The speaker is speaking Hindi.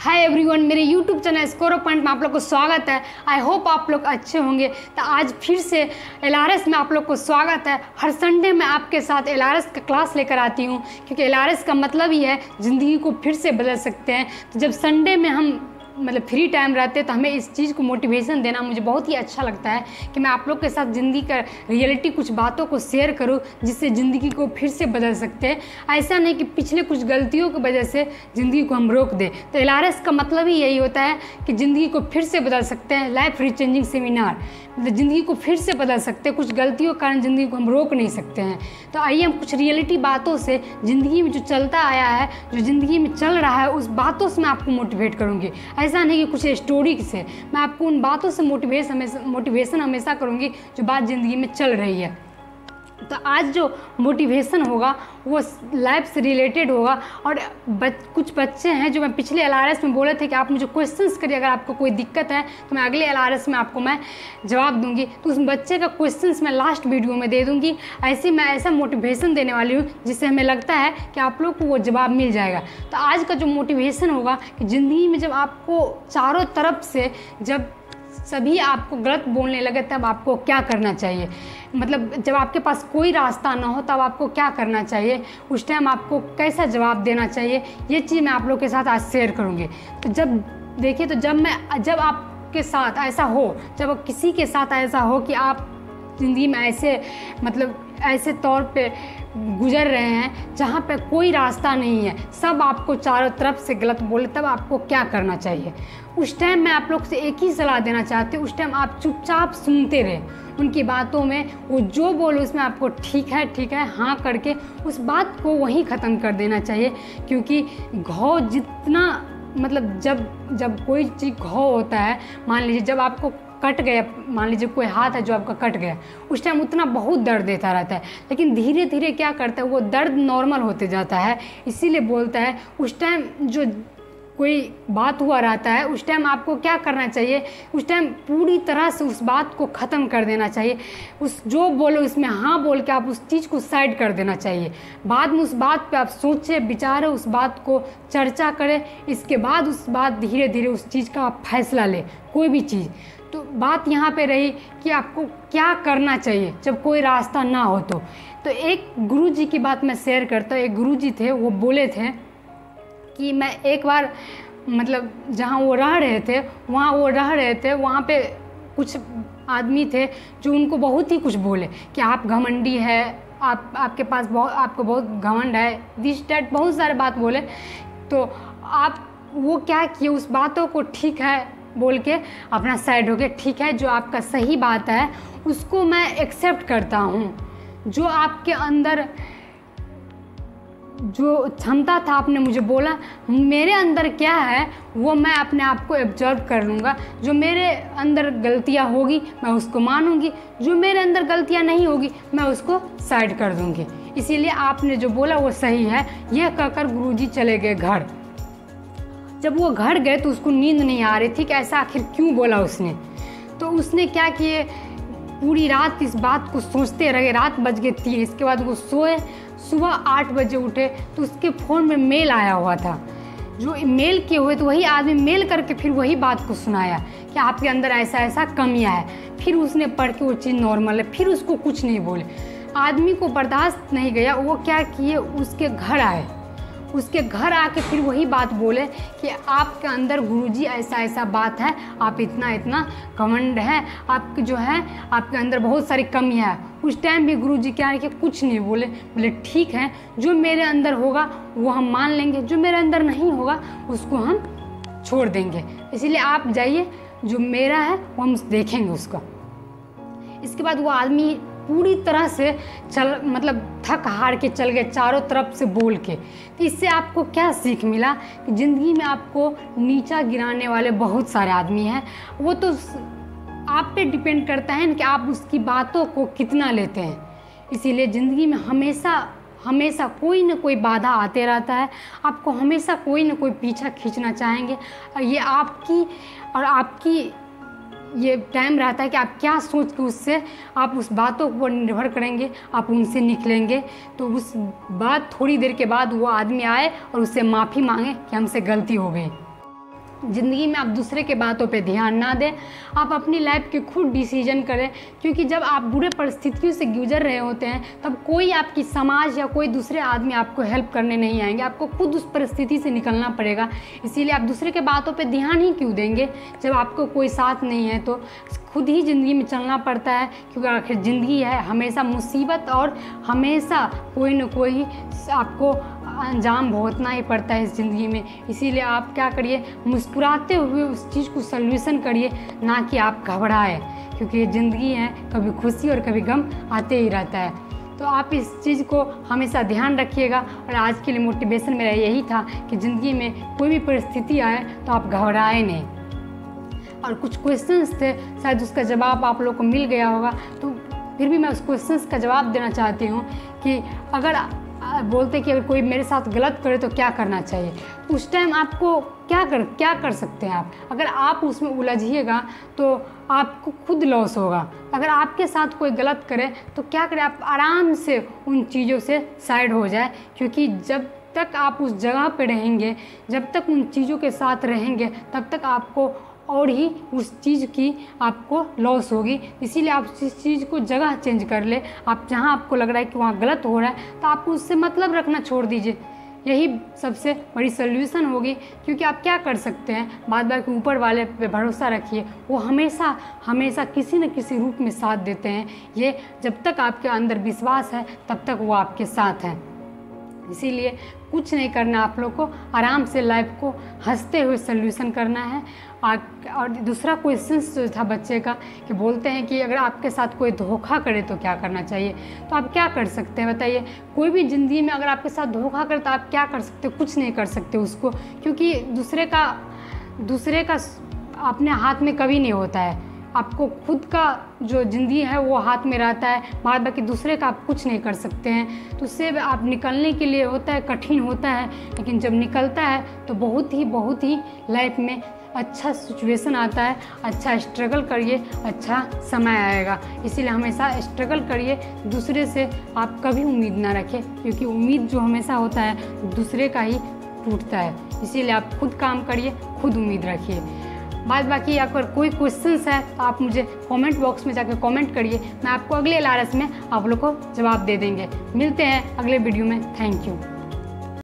हाय एवरीवन, मेरे यूट्यूब चैनल स्कोर पॉइंट में आप लोग को स्वागत है। आई होप आप लोग अच्छे होंगे। तो आज फिर से एलआरएस में आप लोग को स्वागत है। हर संडे मैं आपके साथ एलआरएस का क्लास लेकर आती हूँ, क्योंकि एलआरएस का मतलब ही है ज़िंदगी को फिर से बदल सकते हैं। तो जब संडे में हम फ्री टाइम रहते हैं तो हमें इस चीज़ को मोटिवेशन देना मुझे बहुत ही अच्छा लगता है कि मैं आप लोग के साथ ज़िंदगी का रियलिटी कुछ बातों को शेयर करूं, जिससे ज़िंदगी को फिर से बदल सकते हैं। ऐसा नहीं कि पिछले कुछ गलतियों की वजह से ज़िंदगी को हम रोक दें। तो एलआरएस का मतलब ही यही होता है कि ज़िंदगी को फिर से बदल सकते हैं। लाइफ रीचेंजिंग सेमिनार, मतलब ज़िंदगी को फिर से बदल सकते हैं। कुछ गलतियों के कारण ज़िंदगी को हम रोक नहीं सकते हैं। तो आइए हम कुछ रियलिटी बातों से ज़िंदगी में जो चलता आया है, जो ज़िंदगी में चल रहा है, उस बातों से मैं आपको मोटिवेट करूँगी। ऐसा नहीं कि कुछ स्टोरी से, मैं आपको उन बातों से मोटिवेशन हमेशा करूँगी जो बात ज़िंदगी में चल रही है। तो आज जो मोटिवेशन होगा वो लाइफ से रिलेटेड होगा। और कुछ बच्चे हैं जो मैं पिछले एलआरएस में बोले थे कि आप मुझे क्वेश्चंस करिए, अगर आपको कोई दिक्कत है तो मैं अगले एलआरएस में आपको मैं जवाब दूंगी। तो उस बच्चे का क्वेश्चंस मैं लास्ट वीडियो में दे दूंगी। मैं ऐसा मोटिवेशन देने वाली हूँ जिससे हमें लगता है कि आप लोग को वो जवाब मिल जाएगा। तो आज का जो मोटिवेशन होगा कि ज़िंदगी में जब आपको चारों तरफ से जब सभी आपको गलत बोलने लगे तब आपको क्या करना चाहिए। मतलब जब आपके पास कोई रास्ता ना हो तब आपको क्या करना चाहिए, उस टाइम आपको कैसा जवाब देना चाहिए, ये चीज़ मैं आप लोग के साथ आज शेयर करूँगी। तो जब देखिए, तो जब आपके साथ ऐसा हो, जब किसी के साथ ऐसा हो कि आप ज़िंदगी में ऐसे तौर पे गुजर रहे हैं जहाँ पे कोई रास्ता नहीं है, सब आपको चारों तरफ से गलत बोले, तब आपको क्या करना चाहिए। उस टाइम मैं आप लोग से एक ही सलाह देना चाहती हूँ, उस टाइम आप चुपचाप सुनते रहे उनकी बातों में। वो जो बोलो उसमें आपको ठीक है हाँ करके उस बात को वहीं ख़त्म कर देना चाहिए। क्योंकि घाव जितना जब कोई चीज़ घाव होता है, मान लीजिए जब आपको कट गया, मान लीजिए कोई हाथ है जो आपका कट गया, उस टाइम उतना बहुत दर्द देता रहता है, लेकिन धीरे धीरे क्या करता है वो दर्द नॉर्मल होते जाता है। इसीलिए बोलता है उस टाइम जो कोई बात हुआ रहता है उस टाइम आपको क्या करना चाहिए, उस टाइम पूरी तरह से उस बात को ख़त्म कर देना चाहिए। उस जो बोलो इसमें हाँ बोल के आप उस चीज़ को साइड कर देना चाहिए। बाद में उस बात पे आप सोचें, विचारें, उस बात को चर्चा करें, इसके बाद उस बात धीरे धीरे उस चीज़ का आप फैसला लें, कोई भी चीज़। तो बात यहाँ पे रही कि आपको क्या करना चाहिए जब कोई रास्ता ना हो। तो एक गुरुजी की बात मैं शेयर करता हूँ। एक गुरुजी थे, वो बोले थे कि मैं एक बार जहाँ वो रह रहे थे वहाँ पे कुछ आदमी थे जो उनको बहुत ही कुछ बोले कि आप घमंडी है, आपके पास आपको बहुत घमंड है, दिस डैट, बहुत सारे बात बोले। तो वो क्या किए, उस बातों को ठीक है बोल के अपना साइड हो गए। ठीक है, जो आपका सही बात है उसको मैं एक्सेप्ट करता हूँ। जो आपके अंदर जो क्षमता था आपने मुझे बोला, मेरे अंदर क्या है वो मैं अपने आप को ऑब्जर्व कर लूँगा। जो मेरे अंदर गलतियाँ होगी मैं उसको मानूंगी, जो मेरे अंदर गलतियाँ नहीं होगी मैं उसको साइड कर दूँगी। इसीलिए आपने जो बोला वो सही है। यह कहकर गुरुजी चले गए घर। जब वो घर गए तो उसको नींद नहीं आ रही थी कि ऐसा आखिर क्यों बोला उसने। तो उसने क्या किए, पूरी रात इस बात को सोचते रहे। रात बज गए 3। इसके बाद वो सोए, सुबह 8 बजे उठे तो उसके फ़ोन में मेल आया हुआ था। जो मेल किए हुए तो वही आदमी मेल करके फिर वही बात को सुनाया कि आपके अंदर ऐसा ऐसा कमियां है। फिर उसने पढ़ के वो चीज़ नॉर्मल है, फिर उसको कुछ नहीं बोले। आदमी को बर्दाश्त नहीं गया, वो क्या किए, उसके घर आए। उसके घर आके फिर वही बात बोले कि आपके अंदर गुरुजी ऐसा ऐसा बात है, आप इतना घमंड है, आपके जो है आपके अंदर बहुत सारी कमियां है। उस टाइम भी गुरुजी क्या है कि कुछ नहीं बोले ठीक है, जो मेरे अंदर होगा वो हम मान लेंगे, जो मेरे अंदर नहीं होगा उसको हम छोड़ देंगे। इसीलिए आप जाइए, जो मेरा है वो हम देखेंगे उसका। इसके बाद वो आदमी पूरी तरह से थक हार के चल गए, चारों तरफ से बोल के। तो इससे आपको क्या सीख मिला कि ज़िंदगी में आपको नीचा गिराने वाले बहुत सारे आदमी हैं। वो तो आप पे डिपेंड करता है कि आप उसकी बातों को कितना लेते हैं। इसीलिए ज़िंदगी में हमेशा कोई ना कोई बाधा आते रहता है। आपको हमेशा कोई ना कोई पीछा खींचना चाहेंगे। ये आपकी ये टाइम रहता है कि आप क्या सोच के उससे आप उस बातों पर निर्भर करेंगे, आप उनसे निकलेंगे। तो उस बात थोड़ी देर के बाद वो आदमी आए और उससे माफ़ी मांगे कि हमसे गलती हो गई। ज़िंदगी में आप दूसरे के बातों पे ध्यान ना दें, आप अपनी लाइफ के खुद डिसीजन करें। क्योंकि जब आप बुरे परिस्थितियों से गुजर रहे होते हैं तब कोई आपकी समाज या कोई दूसरे आदमी आपको हेल्प करने नहीं आएंगे, आपको खुद उस परिस्थिति से निकलना पड़ेगा। इसीलिए आप दूसरे के बातों पे ध्यान ही क्यों देंगे जब आपको कोई साथ नहीं है। तो खुद ही ज़िंदगी में चलना पड़ता है, क्योंकि आखिर ज़िंदगी है, हमेशा मुसीबत और हमेशा कोई न कोई आपको अंजाम भुगतना ही पड़ता है इस ज़िंदगी में। इसीलिए आप क्या करिए, मुस्कुराते हुए उस चीज़ को सॉल्यूशन करिए, ना कि आप घबराए, क्योंकि ये ज़िंदगी है, कभी खुशी और कभी गम आते ही रहता है। तो आप इस चीज़ को हमेशा ध्यान रखिएगा। और आज के लिए मोटिवेशन मेरा यही था कि ज़िंदगी में कोई भी परिस्थिति आए तो आप घबराए नहीं। और कुछ क्वेश्चंस थे, शायद उसका जवाब आप लोग को मिल गया होगा, तो फिर भी मैं उस क्वेश्चंस का जवाब देना चाहती हूँ कि अगर बोलते कि अगर कोई मेरे साथ गलत करे तो क्या करना चाहिए, उस टाइम आपको क्या कर सकते हैं आप। अगर आप उसमें उलझिएगा तो आपको खुद लॉस होगा। अगर आपके साथ कोई गलत करे तो क्या करें, आप आराम से उन चीज़ों से साइड हो जाए, क्योंकि जब तक आप उस जगह पे रहेंगे, जब तक उन चीज़ों के साथ रहेंगे, तब तक आपको और ही उस चीज़ की आपको लॉस होगी। इसीलिए आप इस चीज़ को जगह चेंज कर ले। आप जहाँ आपको लग रहा है कि वहाँ गलत हो रहा है तो आप उससे मतलब रखना छोड़ दीजिए, यही सबसे बड़ी सॉल्यूशन होगी। क्योंकि आप क्या कर सकते हैं, बाद बाकी ऊपर वाले पे भरोसा रखिए, वो हमेशा हमेशा किसी न किसी रूप में साथ देते हैं। ये जब तक आपके अंदर विश्वास है तब तक वो आपके साथ हैं। इसीलिए कुछ नहीं करना, आप लोग को आराम से लाइफ को हंसते हुए सॉल्यूशन करना है। और दूसरा क्वेश्चन जो था बच्चे का कि बोलते हैं कि अगर आपके साथ कोई धोखा करे तो क्या करना चाहिए। तो आप क्या कर सकते हैं बताइए। कोई भी ज़िंदगी में अगर आपके साथ धोखा करे तो आप क्या कर सकते हो, कुछ नहीं कर सकते उसको, क्योंकि दूसरे का अपने हाथ में कभी नहीं होता है। आपको खुद का जो ज़िंदगी है वो हाथ में रहता है, बाद बाकी दूसरे का आप कुछ नहीं कर सकते हैं। तो उससे आप निकलने के लिए होता है, कठिन होता है, लेकिन जब निकलता है तो बहुत ही लाइफ में अच्छा सिचुएशन आता है। अच्छा स्ट्रगल करिए, अच्छा समय आएगा। इसीलिए हमेशा स्ट्रगल करिए, दूसरे से आप कभी उम्मीद ना रखें, क्योंकि उम्मीद जो हमेशा होता है दूसरे का ही टूटता है। इसीलिए आप खुद काम करिए, खुद उम्मीद रखिए। बाद बाकी अगर कोई क्वेश्चंस है तो आप मुझे कमेंट बॉक्स में जाकर कमेंट करिए, मैं आपको अगले LRS में आप लोग को जवाब दे देंगे। मिलते हैं अगले वीडियो में। Thank you.